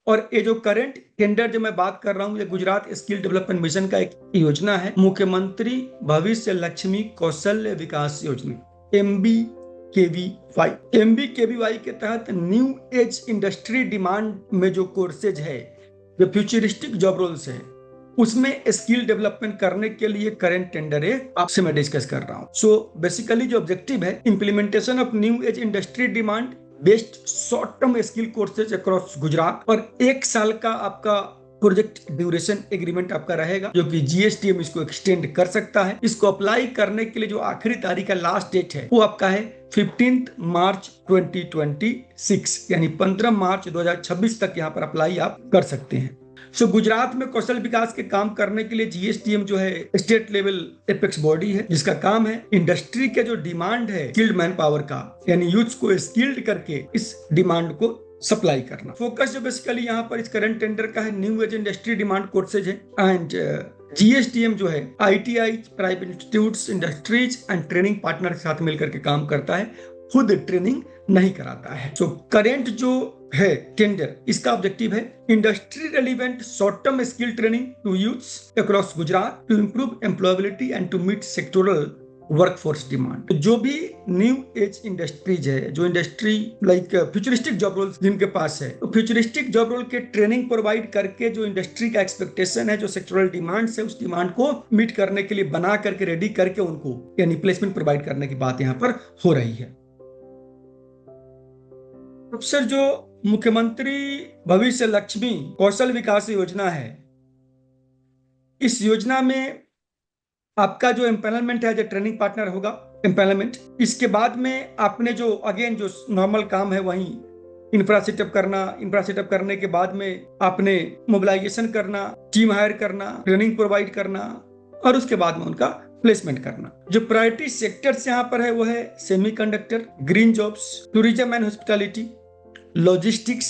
और ये जो करंट टेंडर जो मैं बात कर रहा हूँ, ये गुजरात स्किल डेवलपमेंट मिशन का एक योजना है, मुख्यमंत्री भविष्य लक्ष्मी कौशल्य विकास योजना, MBKVY के तहत न्यू एज इंडस्ट्री डिमांड में जो कोर्सेज है, जो फ्यूचरिस्टिक जॉब रोल्स है, उसमें स्किल डेवलपमेंट करने के लिए करंट टेंडर है, आपसे मैं डिस्कस कर रहा हूँ। सो बेसिकली जो ऑब्जेक्टिव है, implementation of new age industry demand based short term skill courses across Gujarat, और 1 साल का आपका प्रोजेक्ट ड्यूरेशन एग्रीमेंट आपका रहेगा, जो कि GSTM इसको एक्सटेंड कर सकता है। इसको अप्लाई करने के लिए जो आखिरी तारीख का लास्ट डेट है, वो आपका है 15 मार्च 2026, यानी 15 मार्च 2026 तक यहाँ पर अप्लाई आप कर सकते हैं। सो गुजरात में कौशल विकास के काम करने के लिए GSTM जो है स्टेट लेवल एपेक्स बॉडी है, जिसका काम है इंडस्ट्री के जो डिमांड है स्किल्ड मैन पावर का, यानी यूथ को स्किल्ड करके इस डिमांड को सप्लाई करना। फोकस जो बेसिकली यहाँ पर इस करंट टेंडर का है, new age industry demand courses है। एंड GSTM जो है ITI, private institutes, industries and training partner के साथ मिलकर के काम करता है, खुद ट्रेनिंग नहीं कराता है। सो करेंट जो है टेंडर, इसका ऑब्जेक्टिव है industry relevant short term skill training to youths across Gujarat to improve employability and to meet sectoral workforce demand. जो भी न्यू एज इंडस्ट्रीज है, जो industry like futuristic job roles जिनके पास है, तो फ्यूचरिस्टिक जॉब रोल के ट्रेनिंग प्रोवाइड करके जो इंडस्ट्री का एक्सपेक्टेशन है, जो सेक्टोरल डिमांड्स है, उस डिमांड को मीट करने के लिए बना करके रेडी करके उनको यानी प्लेसमेंट प्रोवाइड करने की बात यहाँ पर हो रही है। प्रोफेसर, जो मुख्यमंत्री भविष्य लक्ष्मी कौशल विकास योजना है, इस योजना में आपका जो एम्पैनलमेंट है, जो ट्रेनिंग पार्टनर होगा एम्पैनलमेंट, इसके बाद में आपने जो अगेन जो नॉर्मल काम है, वहीं इंफ्रा सेटअप करना, इंफ्रा सेटअप करने के बाद में आपने मोबिलाइजेशन करना, टीम हायर करना, ट्रेनिंग प्रोवाइड करना, और उसके बाद में उनका प्लेसमेंट करना। जो प्रायोरिटी सेक्टर्स यहाँ पर है वो है semiconductor, green jobs, tourism and hospitality, logistics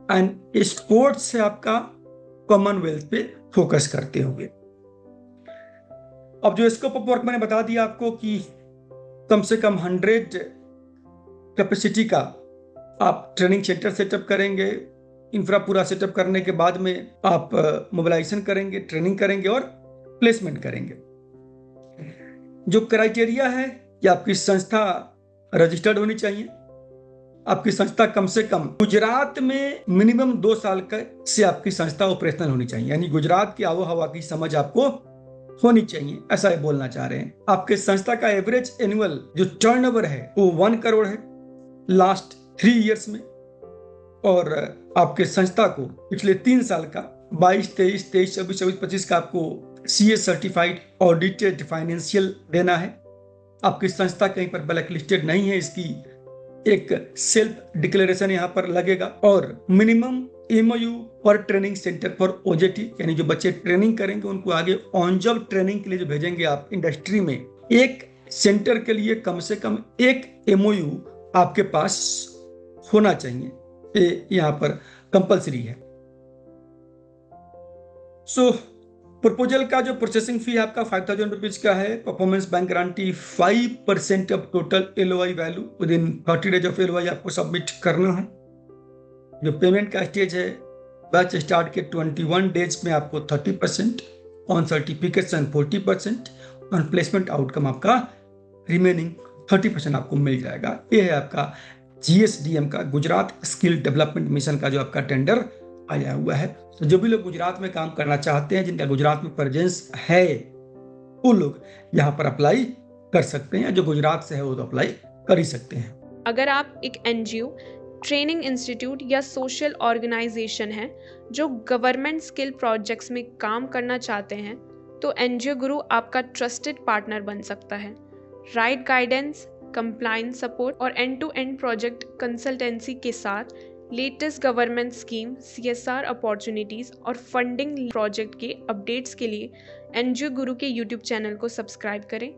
and sports से आपका कॉमनवेल्थ पे फोकस करते होंगे। अब जो स्कोप ऑफ वर्क मैंने बता दिया आपको कि कम से कम 100 कैपेसिटी का आप ट्रेनिंग सेंटर सेटअप करेंगे। इंफ्रा पूरा सेटअप करने के बाद में आप मोबिलाइजेशन करेंगे, ट्रेनिंग करेंगे और प्लेसमेंट करेंगे। जो क्राइटेरिया है कि आपकी संस्था रजिस्टर्ड होनी चाहिए, आपकी संस्था कम से कम गुजरात में मिनिमम 2 साल से आपकी संस्था ऑपरेशनल होनी चाहिए, यानी गुजरात की आबो हवा की समझ आपको होनी चाहिए, ऐसा ये बोलना चाह रहे हैं। आपके संस्था का एवरेज एनुअल जो टर्नओवर है वो 1 करोड़ है लास्ट 3 इयर्स में, और आपके संस्था को पिछले 3 साल का 22, 23, 24, 25 का आपको CA सर्टिफाइड ऑडिटेड फाइनेंशियल देना है। आपकी संस्था कहीं पर ब्लैक लिस्टेड नहीं है, इसकी एक सेल्फ डिक्लेरेशन यहाँ पर लगेगा। और मिनिमम MOU पर ट्रेनिंग सेंटर फॉर OJT, यानी जो बच्चे ट्रेनिंग करेंगे उनको आगे ऑन जॉब ट्रेनिंग के लिए जो भेजेंगे आप इंडस्ट्री में, एक सेंटर के लिए कम से कम एक MOU आपके पास होना चाहिए, ये यहाँ पर कंपलसरी है। सो प्रपोजल का जो प्रोसेसिंग फी आपका 5,000 रुपीज का है। Performance bank guarantee 5% of total LOI value with in 30 days of LOI आपको सबमिट करना है। जो पेमेंट का स्टेज है, बैच स्टार्ट के 21 डेज में आपको 30%, on certification 40%, on placement outcome आपका रिमेनिंग 30% आपको मिल जाएगा। ये है आपका GSDM का, गुजरात स्किल डेवलपमेंट मिशन का जो आपका टेंडर आया हुआ है। तो जो भी लोग गुजरात में काम करना चाहते हैं, जिनका गुजरात में प्रेजेंस है, वो लोग यहाँ पर अप्लाई कर सकते हैं। जो गुजरात से है वो तो अप्लाई कर ही सकते हैं। अगर आप एक NGO, ट्रेनिंग इंस्टीट्यूट या सोशल ऑर्गेनाइजेशन है जो गवर्नमेंट स्किल प्रोजेक्ट्स में काम करना चाहते हैं, तो NGO गुरु आपका ट्रस्टेड पार्टनर बन सकता है। राइट गाइडेंस, कंप्लायंस सपोर्ट और एंड-टू-एंड प्रोजेक्ट कंसल्टेंसी के साथ latest government scheme, CSR opportunities और फंडिंग प्रोजेक्ट के अपडेट्स के लिए NGO गुरु के YouTube चैनल को सब्सक्राइब करें